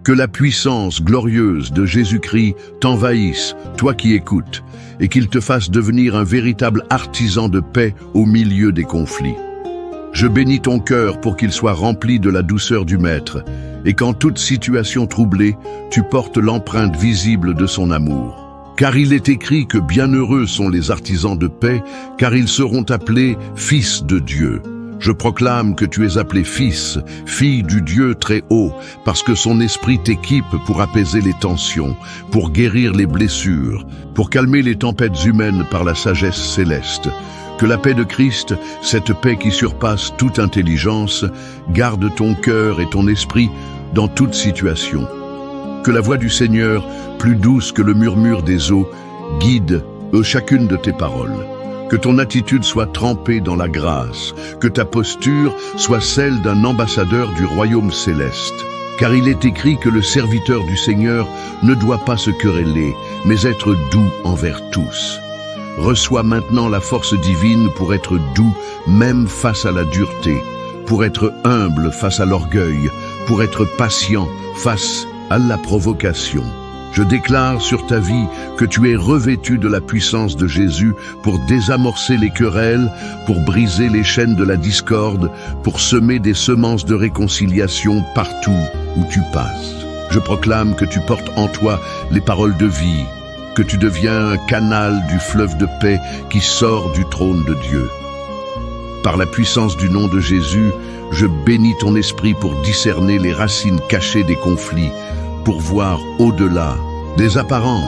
Que la puissance glorieuse de Jésus-Christ t'envahisse, toi qui écoutes, et qu'il te fasse devenir un véritable artisan de paix au milieu des conflits. Je bénis ton cœur pour qu'il soit rempli de la douceur du Maître, et qu'en toute situation troublée, tu portes l'empreinte visible de son amour. Car il est écrit que bienheureux sont les artisans de paix, car ils seront appelés fils de Dieu. Je proclame que tu es appelé fils, fille du Dieu très haut, parce que son esprit t'équipe pour apaiser les tensions, pour guérir les blessures, pour calmer les tempêtes humaines par la sagesse céleste. Que la paix de Christ, cette paix qui surpasse toute intelligence, garde ton cœur et ton esprit dans toute situation. Que la voix du Seigneur, plus douce que le murmure des eaux, guide chacune de tes paroles. Que ton attitude soit trempée dans la grâce, que ta posture soit celle d'un ambassadeur du royaume céleste. Car il est écrit que le serviteur du Seigneur ne doit pas se quereller, mais être doux envers tous. Reçois maintenant la force divine pour être doux même face à la dureté, pour être humble face à l'orgueil, pour être patient face à la provocation. Je déclare sur ta vie que tu es revêtu de la puissance de Jésus pour désamorcer les querelles, pour briser les chaînes de la discorde, pour semer des semences de réconciliation partout où tu passes. Je proclame que tu portes en toi les paroles de vie, que tu deviens un canal du fleuve de paix qui sort du trône de Dieu. Par la puissance du nom de Jésus, je bénis ton esprit pour discerner les racines cachées des conflits, pour voir au-delà des apparences.